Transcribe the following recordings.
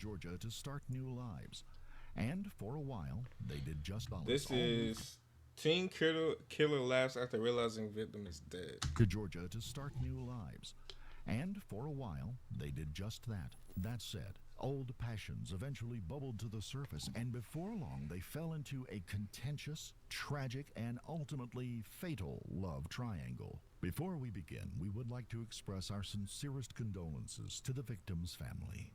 Georgia to start new lives. And for a while, they did just This is teen killer laughs after realizing victim is dead. to Georgia to start new lives. And for a while, they did just that. That said, old passions eventually bubbled to the surface, and before long, they fell into a contentious, tragic, and ultimately fatal love triangle. Before we begin, we would like to express our sincerest condolences to the victim's family.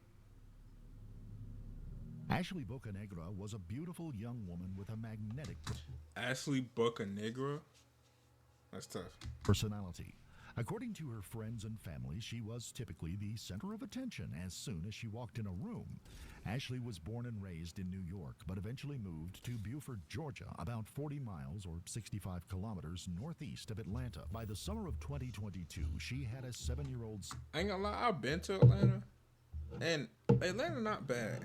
Ashley Bocanegra was a beautiful young woman with a magnetic Ashley Bocanegra. That's tough. personality. According to her friends and family, she was typically the center of attention as soon as she walked in a room. Ashley was born and raised in New York, but eventually moved to Beaufort, Georgia, about 40 miles or 65 kilometers northeast of Atlanta. By the summer of 2022, she had a 7-year-old I ain't gonna lie, I've been to Atlanta, and Atlanta not bad.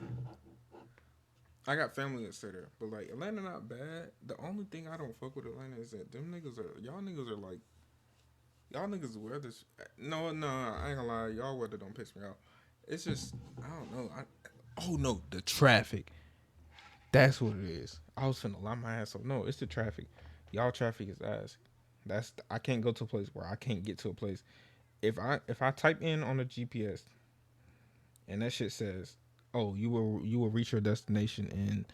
I got family that stay there, but like Atlanta not bad. The only thing I don't fuck with Atlanta is that y'all niggas are like, y'all niggas weather's no, I ain't gonna lie, y'all weather don't piss me off. It's just I don't know. Oh no, the traffic. That's what it is. I was finna lie my ass off. No, it's the traffic. Y'all traffic is ass. I can't go to a place where I can't get to a place. If I type in on the GPS and that shit says, "Oh, you will reach your destination in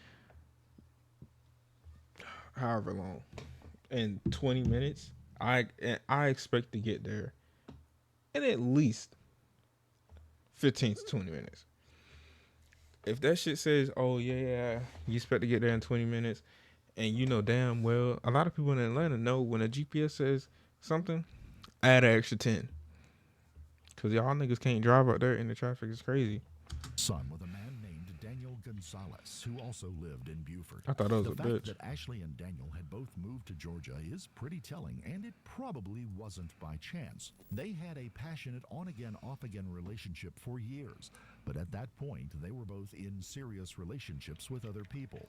however long, in 20 minutes." I expect to get there in at least 15 to 20 minutes. If that shit says, "Oh yeah, you expect to get there in 20 minutes," and you know damn well a lot of people in Atlanta know when a GPS says something, add an extra 10. Cause y'all niggas can't drive out there in the traffic. It's crazy. son with a man named Daniel Gonzalez, who also lived in Beaufort. I thought that was The a fact bitch. that Ashley and Daniel had both moved to Georgia is pretty telling, and it probably wasn't by chance. They had a passionate on-again, off-again relationship for years, but at that point, they were both in serious relationships with other people.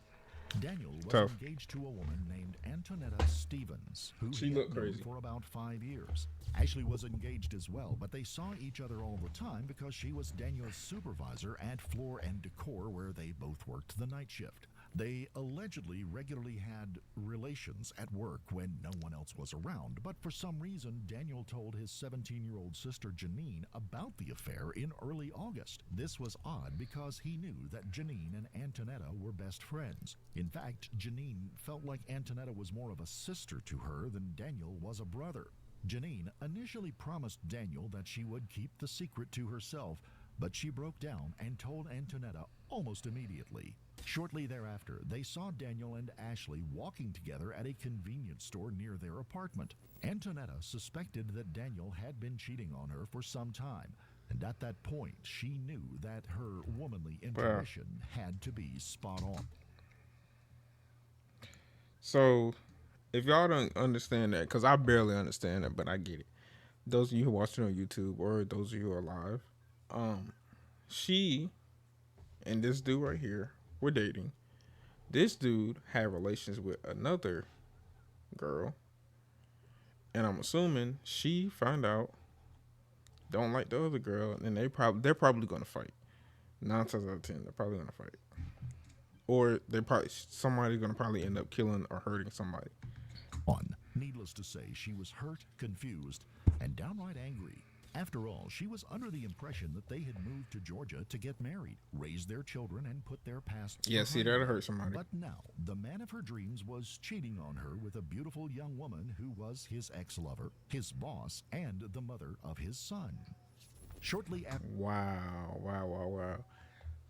Daniel was Tough. engaged to a woman named Antonetta Stevens, who She he looked had known crazy. for about 5 years. Ashley was engaged as well, but they saw each other all the time because she was Daniel's supervisor at Floor and Decor, where they both worked the night shift. They allegedly regularly had relations at work when no one else was around, but for some reason, Daniel told his 17-year-old sister Janine about the affair in early August. This was odd because he knew that Janine and Antonetta were best friends. In fact, Janine felt like Antonetta was more of a sister to her than Daniel was a brother. Janine initially promised Daniel that she would keep the secret to herself, but she broke down and told Antonetta almost immediately. Shortly thereafter, they saw Daniel and Ashley walking together at a convenience store near their apartment. Antonetta suspected that Daniel had been cheating on her for some time, and at that point, she knew that her womanly intuition had to be spot on. So if y'all don't understand that, because I barely understand it, but I get it. Those of you who watch it on YouTube or those of you who are live, she and this dude right here were dating. This dude had relations with another girl, and I'm assuming she found out, don't like the other girl, and they're probably gonna fight. 9 times out of 10, they're probably gonna fight, or somebody's gonna probably end up killing or hurting somebody. Needless to say, she was hurt, confused, and downright angry. After all, she was under the impression that they had moved to Georgia to get married, raise their children, and put their pasts Yeah, see, behind that'll them. hurt somebody. But now, the man of her dreams was cheating on her with a beautiful young woman who was his ex-lover, his boss, and the mother of his son. Shortly Wow.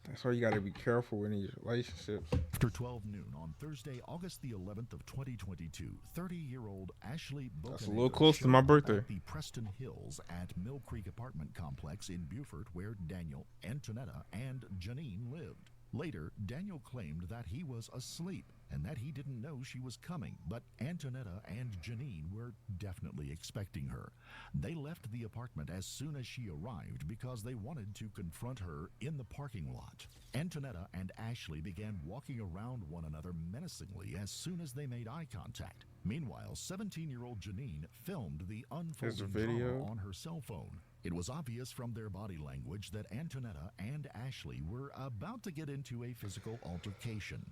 That's why you gotta be careful in these relationships. after 12 noon on Thursday, August the 11th of 2022, 30-year-old Ashley That's a little Bocanegra close to showed my up birthday. at the Preston Hills at Mill Creek apartment complex in Beaufort, where Daniel, Antonetta, and Janine lived. Later, Daniel claimed that he was asleep and that he didn't know she was coming, but Antonetta and Janine were definitely expecting her. They left the apartment as soon as she arrived because they wanted to confront her in the parking lot. Antonetta and Ashley began walking around one another menacingly as soon as they made eye contact. Meanwhile, 17-year-old Janine filmed the There's a unfolding video. drama on her cell phone. It was obvious from their body language that Antonetta and Ashley were about to get into a physical altercation.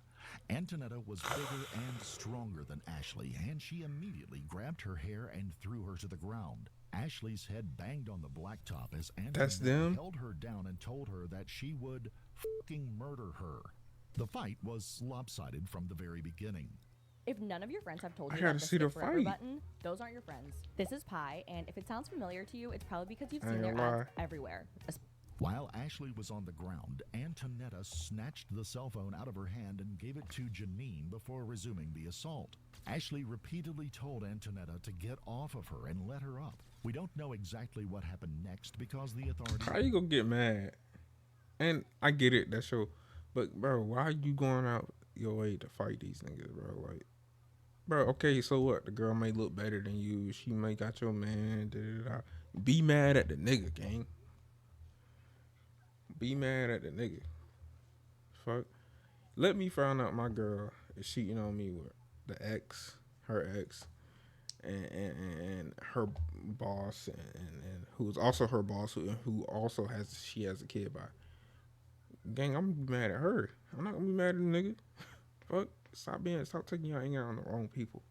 Antonetta was bigger and stronger than Ashley, and she immediately grabbed her hair and threw her to the ground. Ashley's head banged on the blacktop as That's Antonetta them. held her down and told her that she would fucking murder her. The fight was lopsided from the very beginning. If none of your friends have told I you gotta about the see the skip forever fight. button, those aren't your friends. This is Pi, and if it sounds familiar to you, it's probably because you've I seen ain't their gonna ads everywhere. While Ashley was on the ground, Antonetta snatched the cell phone out of her hand and gave it to Janine before resuming the assault. Ashley repeatedly told Antonetta to get off of her and let her up. We don't know exactly what happened next because the authorities... How you gonna get mad? And I get it, that's your, but bro, why are you going out your way to fight these niggas, bro? Like, bro, okay, so what? The girl may look better than you. She may got your man. Da-da-da. Be mad at the nigga, gang. Be mad at the nigga. Fuck. Let me find out my girl is cheating on me with her ex, and her boss, and who's also her boss, who also she has a kid by. Gang, I'm gonna be mad at her. I'm not gonna be mad at the nigga. Fuck. Stop taking your anger on the wrong people.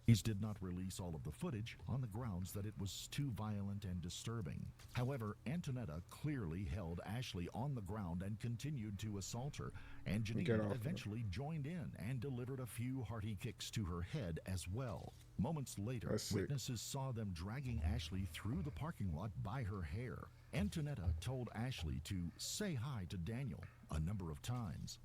Police did not release all of the footage on the grounds that it was too violent and disturbing. However, Antonetta clearly held Ashley on the ground and continued to assault her, and Janine eventually joined in and delivered a few hearty kicks to her head as well. Moments later, witnesses saw them dragging Ashley through the parking lot by her hair. Antonetta told Ashley to say hi to Daniel a number of times.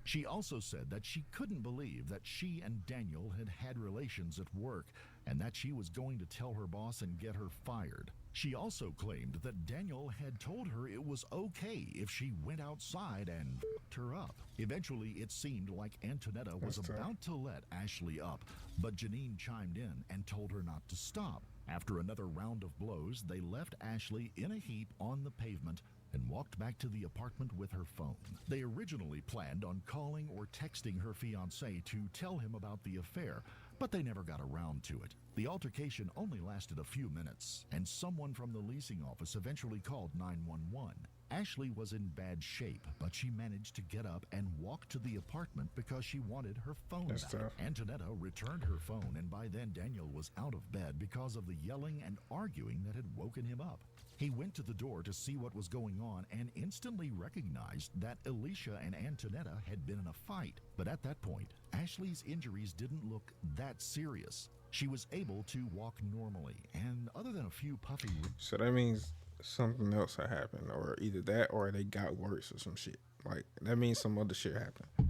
She also said that she couldn't believe that she and Daniel had had relations at work and that she was going to tell her boss and get her fired. She also claimed that Daniel had told her it was okay if she went outside and fucked her up. Eventually, it seemed like Antonetta was about to let Ashley up, but Janine chimed in and told her not to stop. After another round of blows, they left Ashley in a heap on the pavement and walked back to the apartment with her phone. They originally planned on calling or texting her fiancé to tell him about the affair, but they never got around to it. The altercation only lasted a few minutes, and someone from the leasing office eventually called 911. Ashley was in bad shape, but she managed to get up and walk to the apartment because she wanted her phone back. Antonetta returned her phone, and by then Daniel was out of bed because of the yelling and arguing that had woken him up. He went to the door to see what was going on and instantly recognized that Alicia and Antonetta had been in a fight. But at that point, Ashley's injuries didn't look that serious. She was able to walk normally, and other than a few puffy... So that means something else had happened, or either that or they got worse or some shit. Like, that means some other shit happened.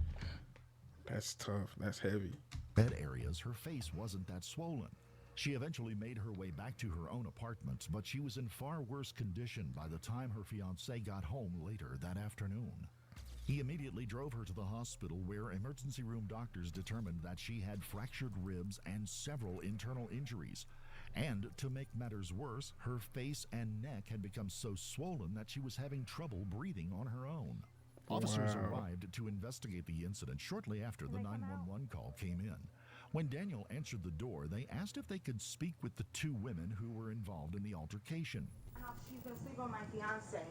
That's tough. That's heavy. Bed areas, her face wasn't that swollen. She eventually made her way back to her own apartment, but she was in far worse condition by the time her fiancé got home later that afternoon. He immediately drove her to the hospital where emergency room doctors determined that she had fractured ribs and several internal injuries. And to make matters worse, her face and neck had become so swollen that she was having trouble breathing on her own. Officers arrived to investigate the incident shortly after the 911 call came in. When Daniel answered the door, they asked if they could speak with the two women who were involved in the altercation. She's been sleeping with my fiance.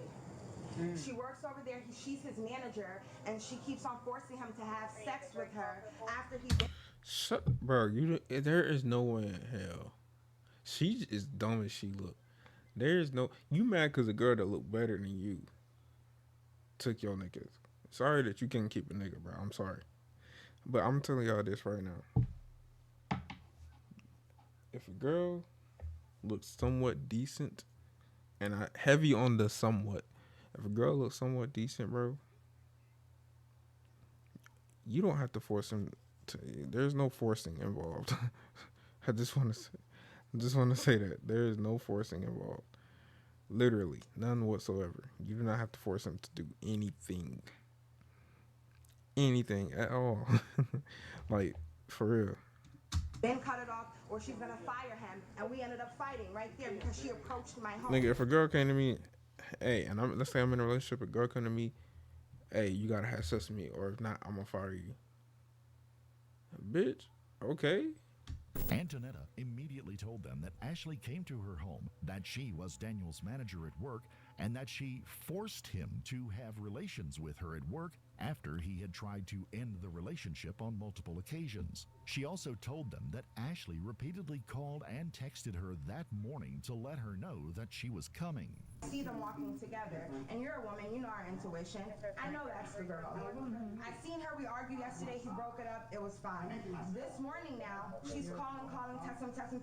She works over there. She's his manager, and she keeps on forcing him to have sex with her after he's... Bro, there is no way in hell. She's as dumb as she look. There is no... You mad because a girl that look better than you took your niggas. Sorry that you can't keep a nigga, bro. I'm sorry. But I'm telling y'all this right now. If a girl looks somewhat decent, and heavy on the somewhat, if a girl looks somewhat decent, bro, you don't have to force him to. There's no forcing involved. I just want to say that there is no forcing involved. Literally, none whatsoever. You do not have to force him to do anything at all. Like, for real. Then cut it off, or she's gonna fire him, and we ended up fighting right there because she approached my home. Nigga, if a girl came to me, hey, and let's say I'm in a relationship, a girl come to me, hey, you gotta have sex with me, or if not, I'm gonna fire you. Bitch, okay. Antonetta immediately told them that Ashley came to her home, that she was Daniel's manager at work, and that she forced him to have relations with her at work after he had tried to end the relationship on multiple occasions. She also told them that Ashley repeatedly called and texted her that morning to let her know that she was coming. See them walking together, and you're a woman, you know our intuition. I know that's the girl. I seen her, we argued yesterday, he broke it up, it was fine. This morning now, she's calling, text him,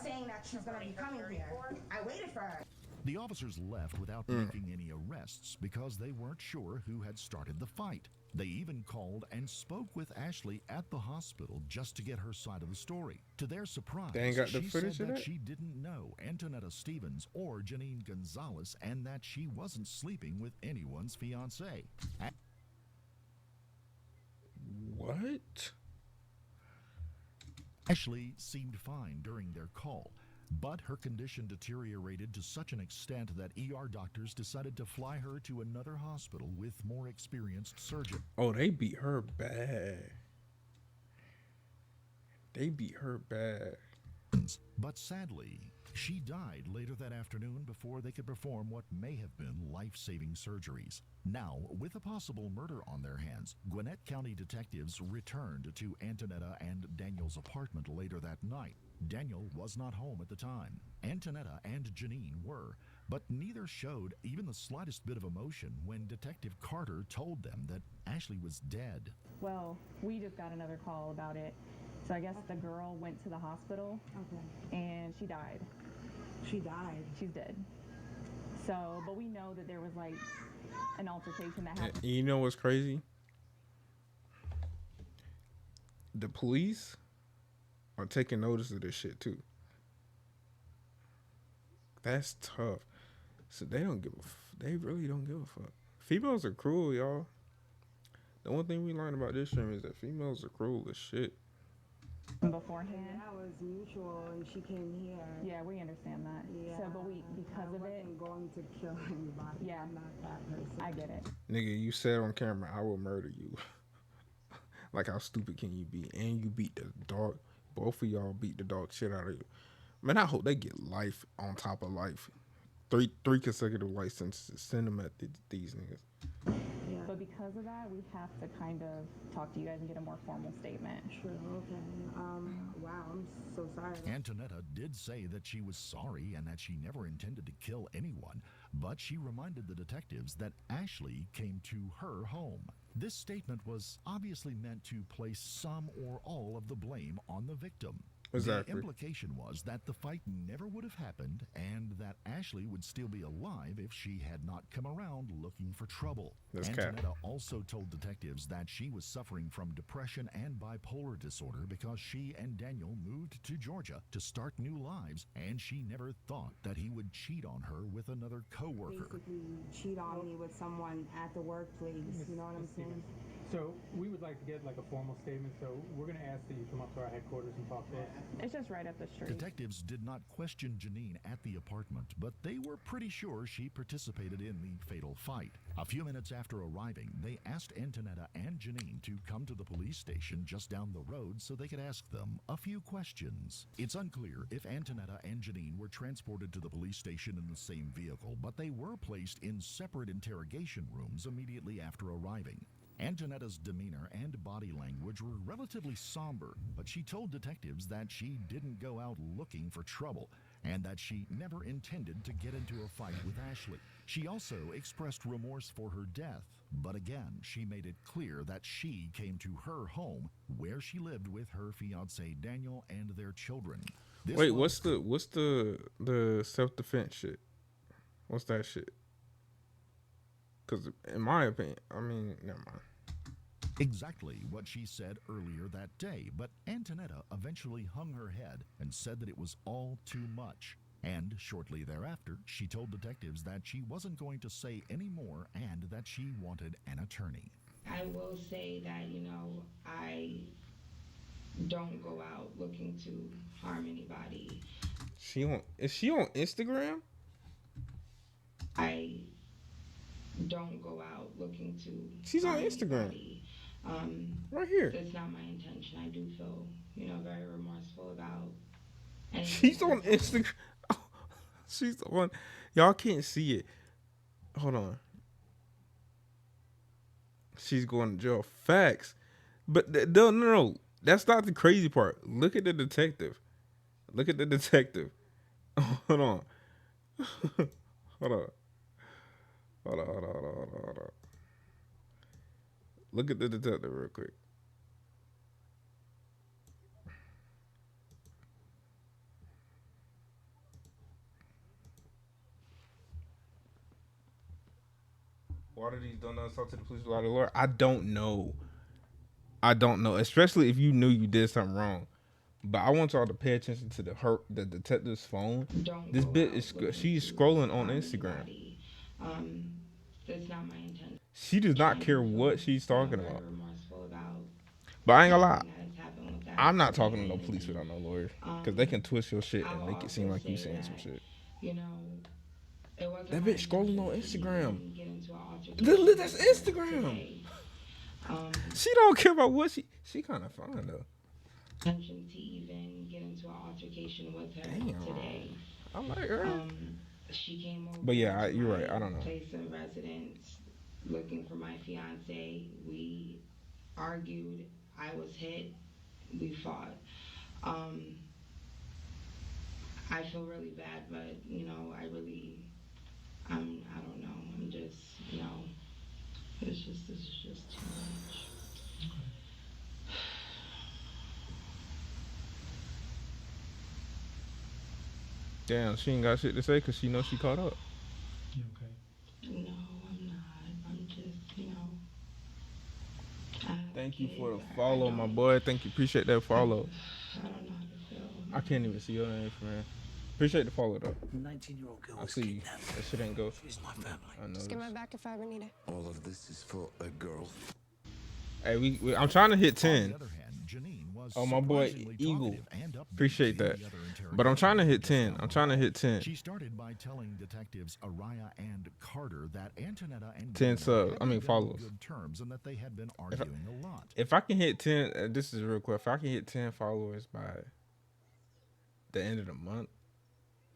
saying that she's gonna be coming here. I waited for her. The officers left without making any arrests because they weren't sure who had started the fight. They even called and spoke with Ashley at the hospital just to get her side of the story. To their surprise, They ain't got the she footage said of that that? she didn't know Antonetta Stevens or Janine Gonzalez and that she wasn't sleeping with anyone's fiancé. What? Ashley seemed fine during their call, but her condition deteriorated to such an extent that ER doctors decided to fly her to another hospital with more experienced surgeons. Oh, they beat her bad. They beat her bad. But sadly, she died later that afternoon before they could perform what may have been life-saving surgeries. Now, with a possible murder on their hands, Gwinnett County detectives returned to Antonetta and Daniel's apartment later that night. Daniel was not home at the time. Antonetta and Janine were, but neither showed even the slightest bit of emotion when Detective Carter told them that Ashley was dead. Well, we just got another call about it. So I guess the girl went to the hospital and she died. She died. She's dead. So, but we know that there was like an altercation that happened. And you know what's crazy? The police are taking notice of this shit too. That's tough. So they don't give they really don't give a fuck. Females are cruel, y'all. The one thing we learned about this stream is that females are cruel as shit. Beforehand. That was mutual, and she came here. Yeah, we understand that. Yeah. So, but we, because of it, wasn't going to kill anybody. Yeah. I'm not that person. I get it. Nigga, you said on camera, I will murder you. Like, how stupid can you be? And you beat the dog. Both of y'all beat the dog shit out of you. Man, I hope they get life on top of life. Three consecutive life sentences. Send them at these niggas. Yeah. But because of that, we have to kind of talk to you guys and get a more formal statement. Sure, okay. Wow, I'm so sorry. Antonetta did say that she was sorry and that she never intended to kill anyone, but she reminded the detectives that Ashley came to her home. This statement was obviously meant to place some or all of the blame on the victim. Exactly. The implication was that the fight never would have happened and that Ashley would still be alive if she had not come around looking for trouble. That's cap. Antonetta also told detectives that she was suffering from depression and bipolar disorder because she and Daniel moved to Georgia to start new lives, and she never thought that he would cheat on her with another coworker. Basically, cheat on me with someone at the workplace. You know what I'm saying? So we would like to get like a formal statement. So we're going to ask that you come up to our headquarters and talk to us. It's just right up the street. Detectives did not question Janine at the apartment, but they were pretty sure she participated in the fatal fight. A few minutes after arriving, they asked Antonetta and Janine to come to the police station just down the road so they could ask them a few questions. It's unclear if Antonetta and Janine were transported to the police station in the same vehicle, but they were placed in separate interrogation rooms immediately after arriving. Antonetta's demeanor and body language were relatively somber, but she told detectives that she didn't go out looking for trouble and that she never intended to get into a fight with Ashley. She also expressed remorse for her death, but again, she made it clear that she came to her home where she lived with her fiancé Daniel and their children. Wait, what's the self-defense shit? What's that shit? Because in my opinion, I mean, never mind. Exactly what she said earlier that day, but Antonetta eventually hung her head and said that it was all too much. And shortly thereafter, she told detectives that she wasn't going to say any more and that she wanted an attorney. I will say that, I don't go out looking to harm anybody. Is she on Instagram? I don't go out looking to She's on harm Instagram. anybody. Right here. That's not my intention. I do feel very remorseful about anything She's that on has happened. Instagram. She's on. Y'all can't see it. Hold on. She's going to jail. Facts. But no. That's not the crazy part. Look at the detective. Look at the detective. Hold on. Hold on. Hold on. Look at the detective real quick. Why did these donuts talk to the police without a lawyer? I don't know. Especially if you knew you did something wrong. But I want y'all to pay attention to the detective's phone. Don't This go bit out is looking she's to scrolling on harm Instagram. anybody. That's not my intention. She does not I care do feel, what she's talking very about. remorseful about But I ain't gonna lie. anything that has happened with that I'm not that talking to young no police lady. without no lawyer because they can twist your shit and I'll make it seem also like you say saying some that, shit. you know, it wasn't That my bitch scrolling intention on to Instagram. even get into an altercation Look, that's with her Instagram. today. She don't care about what she kind of fine though. Intention to even get into an altercation with her Damn. today. I like her. She came over But yeah, to you're my right. I don't know. place of residence looking for my fiance. We argued. I was hit. We fought. I feel really bad, but I don't know. I'm just, this is just too much. Damn, she ain't got shit to say because she knows she caught up. You okay? No, I'm not. I'm just, I have Thank you kids. for the I follow, my boy. Thank you. Appreciate that follow. I don't know how to feel. I can't even see your name, man. Appreciate the follow though. 19-year-old girl I was see you. kidnapped. That shit ain't go. She's my family. I know. Just get my back if I ever need it. All of this is for a girl. Hey, I'm trying to hit On 10. the other hand, Janine was Oh, my boy, surprisingly Eagle. talkative and upbeat Appreciate in that. the other But I'm trying to hit interrogation 10. I'm trying to hit 10. She started by telling detectives Araya and Carter that Antonetta and 10 Daniel subs. hadn't I mean, been on follows. good terms and that they had been arguing a lot. If I can hit 10, this is real quick. If I can hit 10 followers by the end of the month,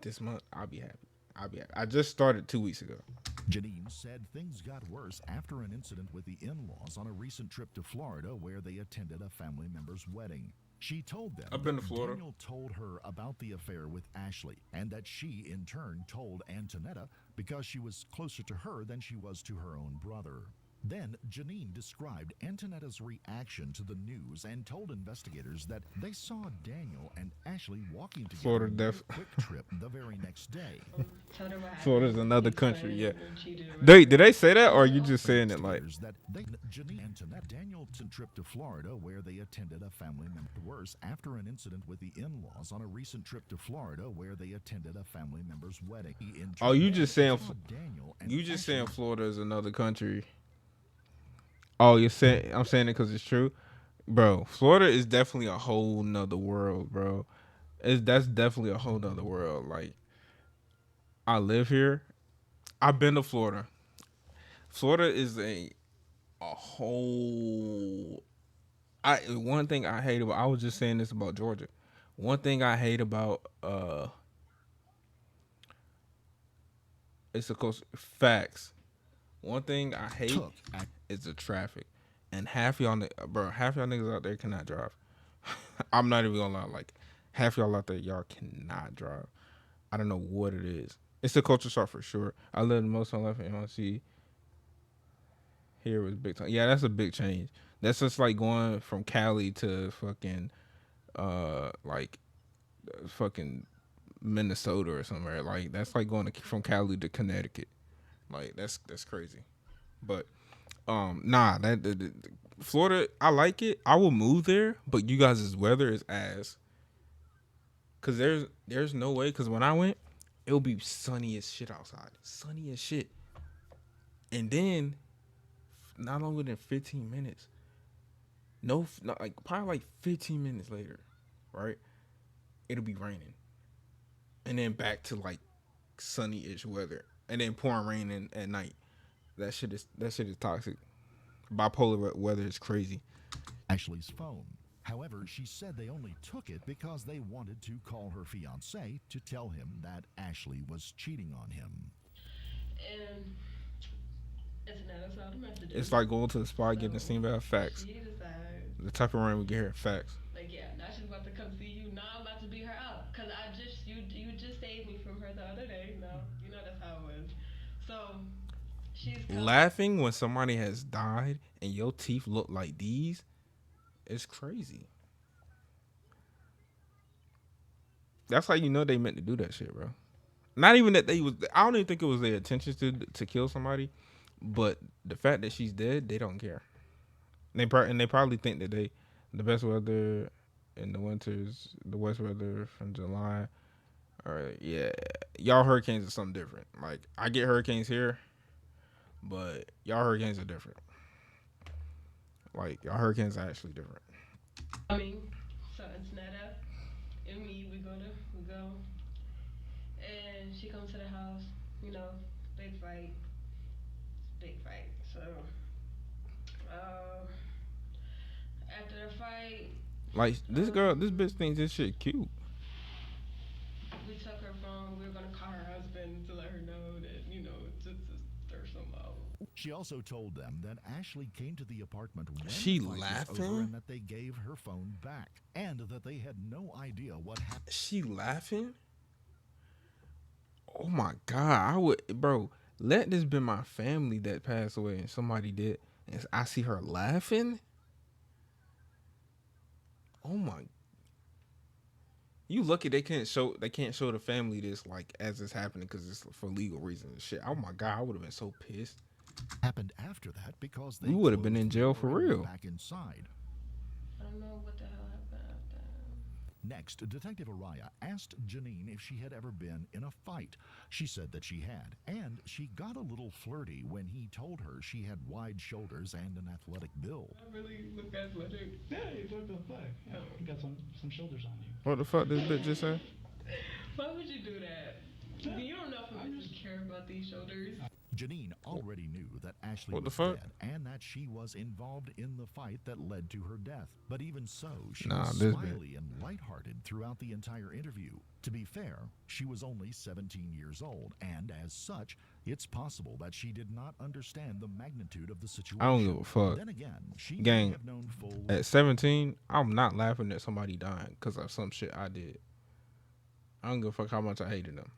this month, I'll be happy. I just started 2 weeks ago. Janine said things got worse after an incident with the in-laws on a recent trip to Florida where they attended a family member's wedding. She told them I've been that to Florida. Daniel told her about the affair with Ashley and that she, in turn, told Antonetta because she was closer to her than she was to her own brother. Then Janine described Antonetta's reaction to the news and told investigators that they saw Daniel and Ashley walking together Florida on def- a quick trip the very next day. Florida's another country, yeah. Did they say that, or are you just saying it like? That they, Janine and Antoinette Daniel's trip to Florida where they attended a family member. Worse, after an incident with the in-laws on a recent trip to Florida where they attended a family member's wedding. Oh, you just saying? Daniel and You just Ashley saying Florida is another country? Oh, you're saying I'm saying it because it's true, bro. Florida is definitely a whole nother world, bro. That's definitely a whole nother world. Like, I live here. I've been to Florida. Florida is a whole. One thing I hate about. I was just saying this about Georgia. One thing I hate about it's of course facts. One thing I hate is the traffic, and half y'all niggas out there cannot drive. I'm not even gonna lie, like half y'all out there, y'all cannot drive. I don't know what it is. It's a culture shock for sure. I lived most of my life in NYC. Here was big time. Yeah, that's a big change. That's just like going from Cali to fucking fucking Minnesota or somewhere. Like that's like going from Cali to Connecticut. Like that's crazy. But Florida, I like it. I will move there, but you guys' weather is ass. Cause there's no way. Cause when I went, it'll be sunny as shit outside, sunny as shit. And then, not longer than 15 minutes. Not like probably like 15 minutes later, right? It'll be raining, and then back to like sunny-ish weather, and then pouring rain at night. That shit is toxic. Bipolar weather is crazy. Ashley's phone However, she said they only took it because they wanted to call her fiancé to tell him that Ashley was cheating on him. And it's not all the messages. It's like going to the spot, getting the So, scene about facts. She decides. The type of rain we get here, facts. Like, yeah, now she's about to come see you. Now I'm about to beat her up. Because you just saved me from her the other day. No, you know that's how it was. So, she's laughing when somebody has died and your teeth look like these. It's crazy. That's how you know they meant to do that shit, bro. Not even that they was. I don't even think it was their intentions to kill somebody, but the fact that she's dead, they don't care. They probably think that the best weather in the winters, the worst weather from July. Or yeah, y'all hurricanes are something different. Like I get hurricanes here, but y'all hurricanes are different. Like y'all hurricanes are actually different. I mean, so it's Netta and me. We go, and she comes to the house. You know, big fight. So, after the fight, like this bitch thinks this shit cute. We took her phone. We were gonna call her husband to let her know that it's just to stir some out. She also told them that Ashley came to the apartment when She the fight was over laughing? and that they gave her phone back, and that they had no idea what happened. She laughing? Oh my god! I would, bro. Let this be my family that passed away and somebody did, and I see her laughing. Oh my! You lucky they can't show the family this like as it's happening because it's for legal reasons and shit. Oh my god! I would have been so pissed. Happened after that because they We would have been closed in the jail door for and went real. back inside. I don't know what the hell happened after. Next, Detective Araya asked Janine if she had ever been in a fight. She said that she had, and she got a little flirty when he told her she had wide shoulders and an athletic build. I really look athletic. Yeah, you look the flag. Yeah, you got some shoulders on you. What the fuck this bitch just said? Why would you do that? You don't know if I just care about these shoulders. Janine already knew that Ashley What the was fuck? dead and that she was involved in the fight that led to her death. But even so, she Nah, was this smiley and lighthearted throughout the entire interview. To be fair, she was only 17 years old, and as such, it's possible that she did not understand the magnitude of the situation. I don't give a fuck. Then again, she may Gang, have known full at 17, I'm not laughing at somebody dying because of some shit I did. I don't give a fuck how much I hated them.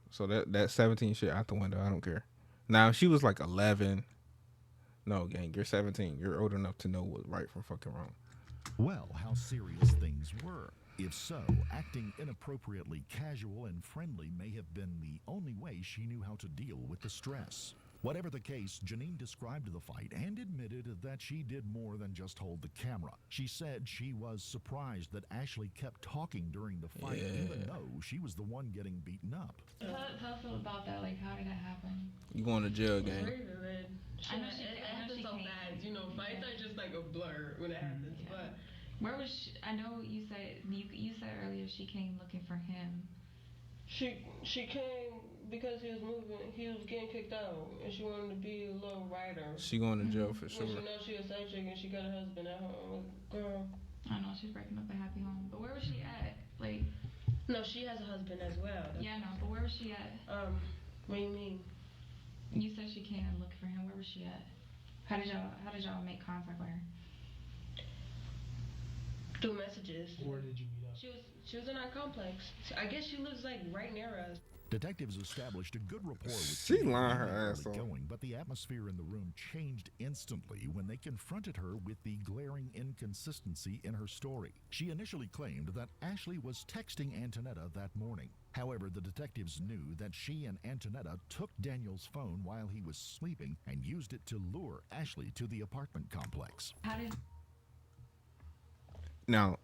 So that 17 shit out the window. I don't care. Now, if she was like 11, no, gang, you're 17. You're old enough to know what's right from fucking wrong. well how serious things were. If so, acting inappropriately casual and friendly may have been the only way she knew how to deal with the stress. Whatever the case, Janine described the fight and admitted that she did more than just hold the camera. She said she was surprised that Ashley kept talking during the fight, even though she was the one getting beaten up. How feel about that? Like, how did that happen? You going to jail, gang. Very vivid. I know It I know happens she so came. fast. Fights are just like a blur when it happens. Yeah. But Where was she? I know you said earlier she came looking for him. she came because he was moving. He was getting kicked out, and she wanted to be a little writer. She going to jail for sure. When she knows she a side chick and she got a husband at home. Girl. I know she's breaking up a happy home, but where was she at? Like, No, she has a husband as well. yeah, no, but where was she at? What do you mean? You said she came and looked for him. Where was she at? How did y'all make contact with her? Through messages. Where did you meet up? She was in our complex. I guess she lives like right near us. Detectives established a good rapport with She Janine lying when her they ass got it off. going, but the atmosphere in the room changed instantly when they confronted her with the glaring inconsistency in her story. She initially claimed that Ashley was texting Antonetta that morning. However, the detectives knew that she and Antonetta took Daniel's phone while he was sleeping and used it to lure Ashley to the apartment complex. How did? Now,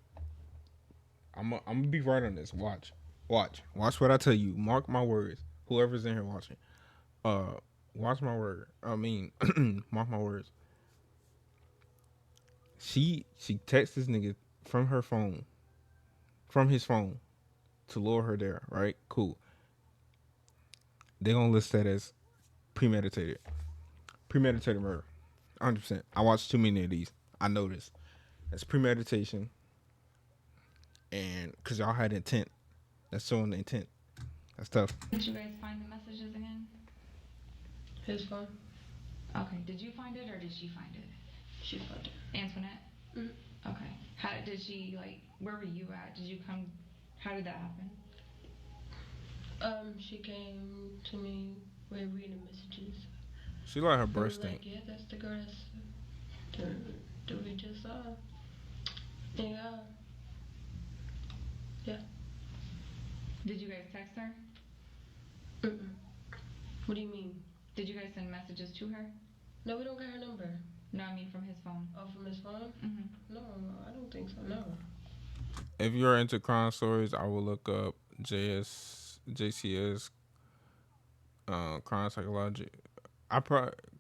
I'm gonna be right on this. Watch what I tell you. Mark my words. Whoever's in here watching, watch my word. I mean, mark my words. She texts this nigga from his phone, to lure her there. Right? Cool. They gonna list that as premeditated murder. 100%. I watched too many of these. I know this. That's premeditation. and because y'all had intent, that's showing the intent. That's tough. Did you guys find the messages again? His phone. Okay. Did you find it or did she find it? She found it. Antoinette? Mm-hmm. Okay. How did she, like, where were you at? Did you come, how did that happen? She came to me with reading messages. She like her I was breast like, stink. yeah, that's the girl that we just saw. Yeah. Yeah. Did you guys text her? Mm-mm. What do you mean? Did you guys send messages to her? No, we don't got her number. No, I mean from his phone. Oh, from his phone? Mm-hmm. No, I don't think so. No. If you're into crime stories, I will look up JCS, crime psychology.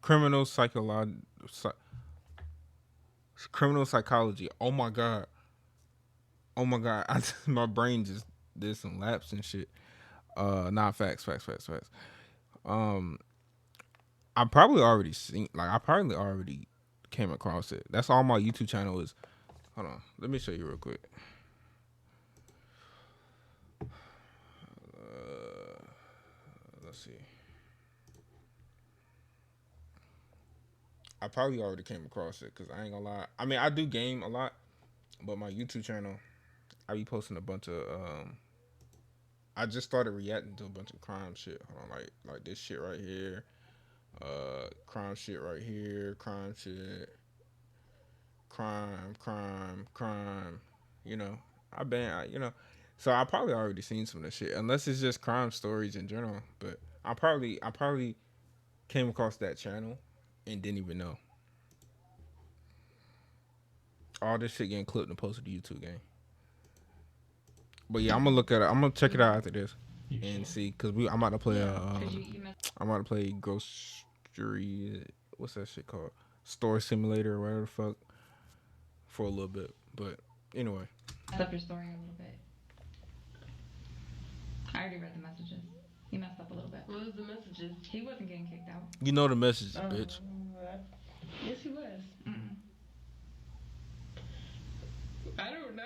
Criminal psychology. Criminal psychology. Oh my god. My brain just did some laps and shit. Not facts. I probably already came across it. That's all my YouTube channel is. Hold on, let me show you real quick. Let's see. I probably already came across it because I ain't gonna lie. I mean, I do game a lot, but my YouTube channel, I be posting a bunch of. I just started reacting to a bunch of crime shit. Hold on, like this shit right here. Crime shit right here. Crime shit. Crime. You know, so I probably already seen some of this shit, unless it's just crime stories in general. But I probably came across that channel and didn't even know. All this shit getting clipped and posted to YouTube game. But yeah, I'm gonna look at it. I'm gonna check it out after this and see, cause I'm about to play I'm about to play grocery. What's that shit called? Store Simulator or whatever the fuck for a little bit. But anyway. Messed up your story a little bit. I already read the messages. He messed up a little bit. What was the messages? He wasn't getting kicked out. You know the messages, bitch. Yes, he was. Mm-mm. I don't know.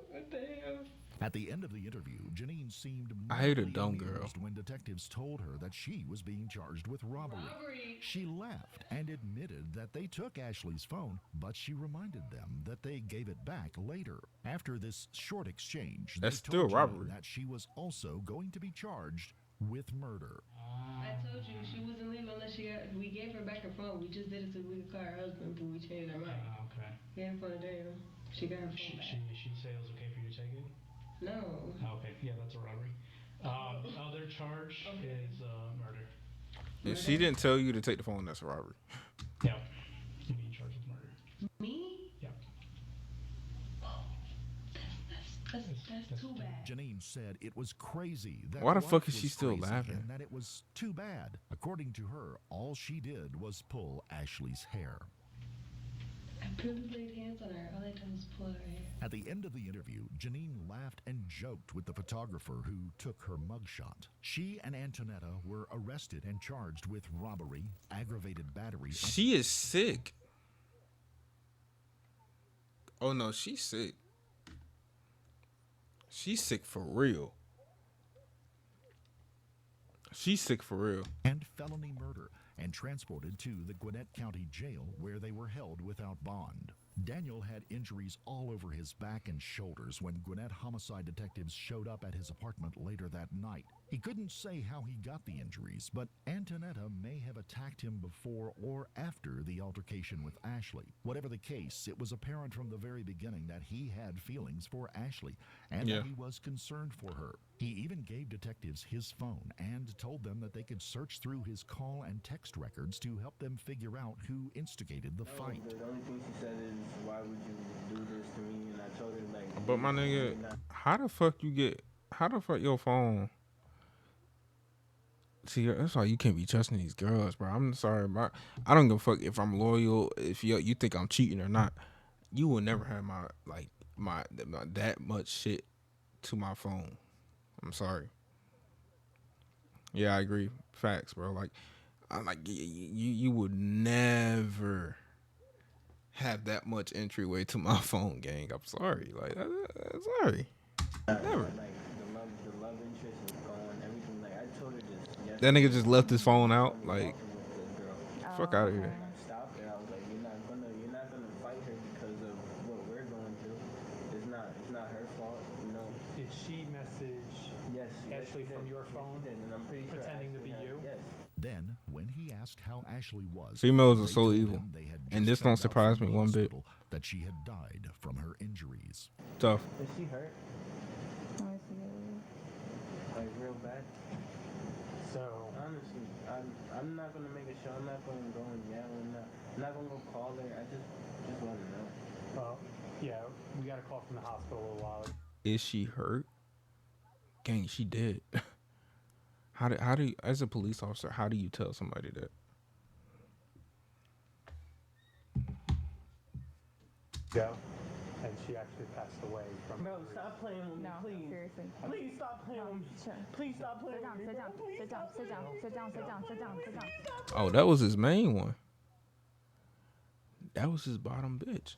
What the hell? At the end of the interview, Janine seemed I hate a mildly dumb girl. amused when detectives told her that she was being charged with robbery. She laughed and admitted that they took Ashley's phone, but she reminded them that they gave it back later. After this short exchange, That's they told still robbery. Janine that she was also going to be charged with murder. I told you she wasn't leaving unless we gave her back her phone. We just did it so we could call her husband, but we changed our mind. Okay. He had phone today. She got her phone She back. say it was okay for you to take it? No. Okay, yeah, that's a robbery. Other charge is murder. If she didn't tell you to take the phone, that's a robbery. Yeah. You're being charged with murder. Me? Yeah. That's too bad. Janine said it was crazy that Why the life fuck is was she still crazy laughing? and that it was too bad. According to her, all she did was pull Ashley's hair. I barely laid hands on her. All I did was pull her hair. At the end of the interview, Janine laughed and joked with the photographer who took her mugshot. She and Antonetta were arrested and charged with robbery, aggravated battery. She is sick. Oh no, she's sick. She's sick for real. She's sick for real. And felony murder, and transported to the Gwinnett County Jail where they were held without bond. Daniel had injuries all over his back and shoulders when Gwinnett homicide detectives showed up at his apartment later that night. He couldn't say how he got the injuries, but Antonetta may have attacked him before or after the altercation with Ashley. Whatever the case, it was apparent from the very beginning that he had feelings for Ashley and that he was concerned for her. He even gave detectives his phone and told them that they could search through his call and text records to help them figure out who instigated the fight. The only thing she said is, why would you do this to me? And I told her, like... But my nigga, how the fuck your phone... See, that's why you can't be trusting these girls, bro. I'm sorry, but I don't give a fuck if I'm loyal, if you think I'm cheating or not. You will never have my that much shit to my phone. I'm sorry. Yeah, I agree. Facts, bro. You would never have that much entryway to my phone, gang. I'm sorry. Like, sorry. Never. Like the love interest is gone. Everything. Like I told her this yesterday. That nigga just left his phone out. When we Like, walking with the girl. fuck out of here. I stopped her. I was like, you're not gonna fight her because of what we're going through. It's not her fault. You know. Did she message Ashley from your phone, and I'm pretty sure pretending to be you? Yes. Then, when he asked how Ashley was, Females are they so told evil. him they had And just this don't found out surprise from me the one bit. hospital that she had died from her injuries. Tough. Is she hurt? Like real bad? So Honestly, I'm not gonna make a show. I'm not gonna go and yell. I'm not gonna go call her. I just want to know. well, yeah, we got a call from the hospital a little while ago. Is she hurt? Gang, she did. How do you, as a police officer, how do you tell somebody that? Go. And she actually passed away from. Bro, stop playing with me, please. Seriously. Please stop playing with me. Please stop playing with me. Sit down, Please sit down, stop sit down, playing sit down, sit down, sit down, sit down, sit down. Oh, that was his main one. That was his bottom bitch.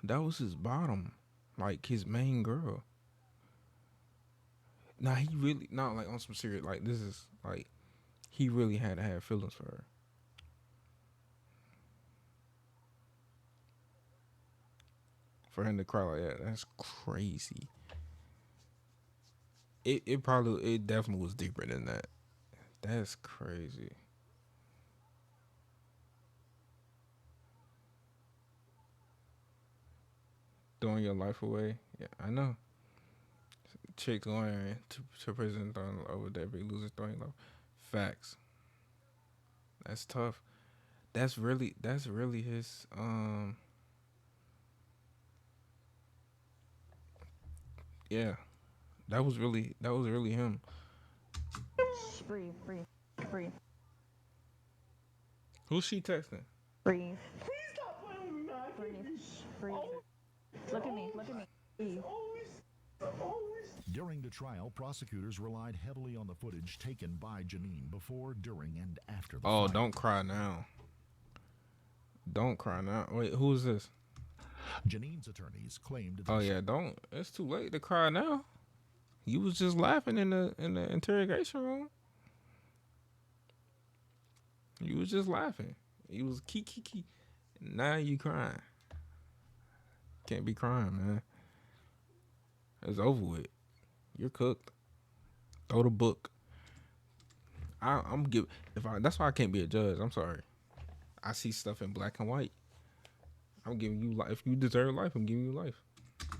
That was his bottom. Like, his main girl. Nah, he really, not like on some serious, like, this is, like, he really had to have feelings for her. For him to cry like that, that's crazy. It definitely was deeper than that. That's crazy. Throwing your life away? Yeah, I know. Chick going to prison throwing over there, big losers throwing your life. Facts. That's tough. That's really his yeah. That was really him. Breathe, breathe, breathe, Who's she texting? breathe, Please stop playing with me, man. breathe, breathe. Look at me, look at me. Breathe. During the trial, prosecutors relied heavily on the footage taken by Janine before, during, and after the Oh, fight. don't cry now. Don't cry now. Wait, who is this? Janine's attorneys claimed that Oh yeah, don't. It's too late to cry now. You was just laughing in the interrogation room. You was just laughing. You was kiki. Now you crying. Can't be crying, man. It's over with. You're cooked. Throw the book. I'm give. That's why I can't be a judge. I'm sorry. I see stuff in black and white. I'm giving you life. If you deserve life, I'm giving you life.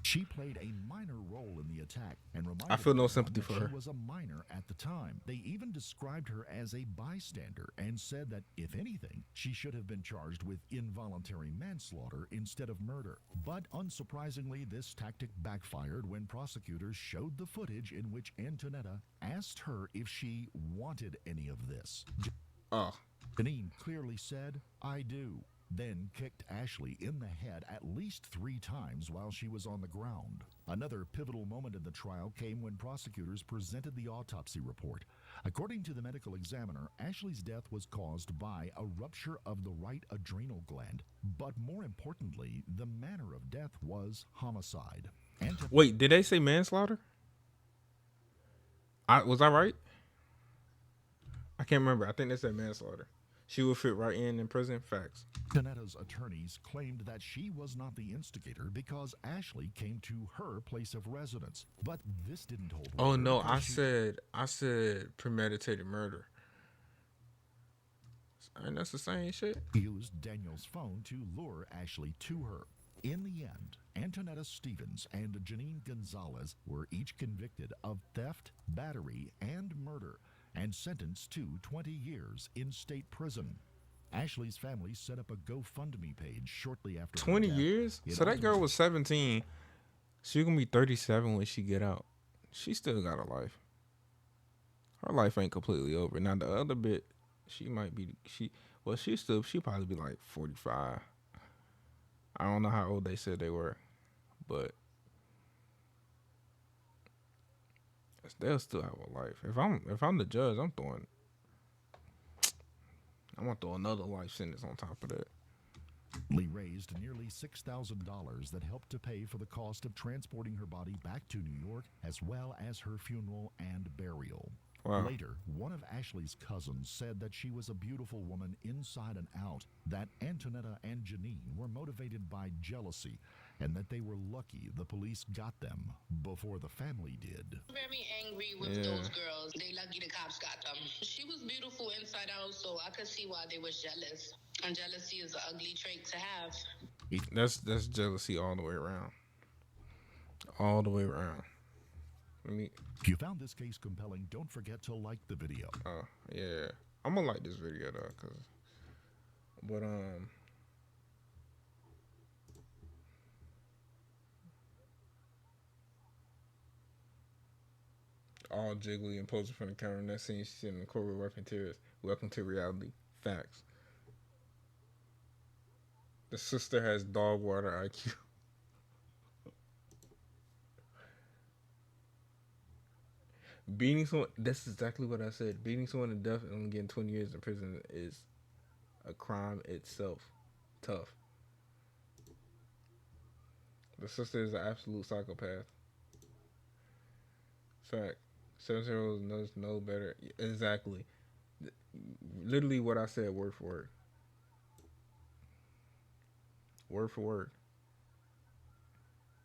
she played a minor role in the attack and reminded I feel no everyone sympathy that for she her. was a minor at the time. They even described her as a bystander and said that, if anything, she should have been charged with involuntary manslaughter instead of murder. But unsurprisingly, this tactic backfired when prosecutors showed the footage in which Antonetta asked her if she wanted any of this. Janine clearly said, "I do," then kicked Ashley in the head at least 3 times while she was on the ground. Another pivotal moment in the trial came when prosecutors presented the autopsy report. According to the medical examiner, Ashley's death was caused by a rupture of the right adrenal gland. But more importantly, the manner of death was homicide. Wait, did they say manslaughter? Was I right? I can't remember. I think they said manslaughter. She would fit right in prison. Facts. Antonetta's attorneys claimed that she was not the instigator because Ashley came to her place of residence. But this didn't hold water. Oh no, because I said premeditated murder. And that's the same shit. used Daniel's phone to lure Ashley to her. In the end, Antonetta Stevens and Janine Gonzalez were each convicted of theft, battery, and murder, and sentenced to 20 years in state prison. Ashley's family set up a GoFundMe page shortly after 20 her death. years? It So that girl ultimately- was 17. She's gonna be 37 when she get out. She still got a life. Her life ain't completely over. Now the other bit, she might be she probably be like 45. I don't know how old they said they were, but they'll still have a life. If I'm the judge, I'm throwing I'm gonna throw another life sentence on top of that. Lee raised nearly $6,000 that helped to pay for the cost of transporting her body back to New York, as well as her funeral and burial. Wow. Later, one of Ashley's cousins said that she was a beautiful woman inside and out, that Antonetta and Janine were motivated by jealousy, and that they were lucky the police got them before the family did. Very angry with those girls. They lucky the cops got them. She was beautiful inside out, so I could see why they was jealous. And jealousy is an ugly trait to have. That's jealousy all the way around. All the way around. If you found this case compelling, don't forget to like the video. Yeah. I'm gonna like this video though, but all jiggly and posing from the camera. And that scene, she's sitting in the court with weapon tears. Welcome to reality. Facts. The sister has dog water IQ. Beating someone, that's exactly what I said. Beating someone to death and only getting 20 years in prison is a crime itself. Tough. The sister is an absolute psychopath. Fact. 17-year-olds knows no better. Exactly. Literally what I said, word for word. Word for word.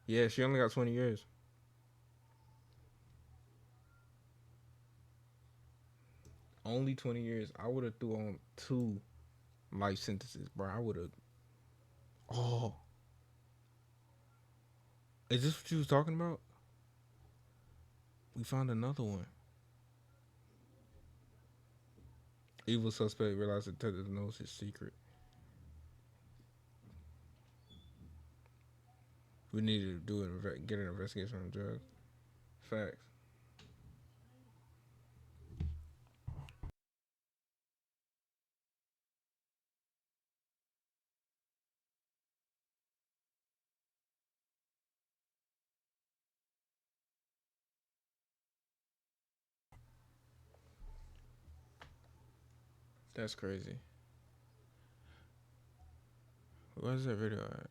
Yeah, she only got 20 years. Only 20 years. I would have threw on 2 life sentences, bro. I would have. Oh. Is this what you was talking about? We found another one. Evil suspect realized the detective knows his secret. We need to do it. Get an investigation on drugs. Facts. That's crazy. Where's that video at?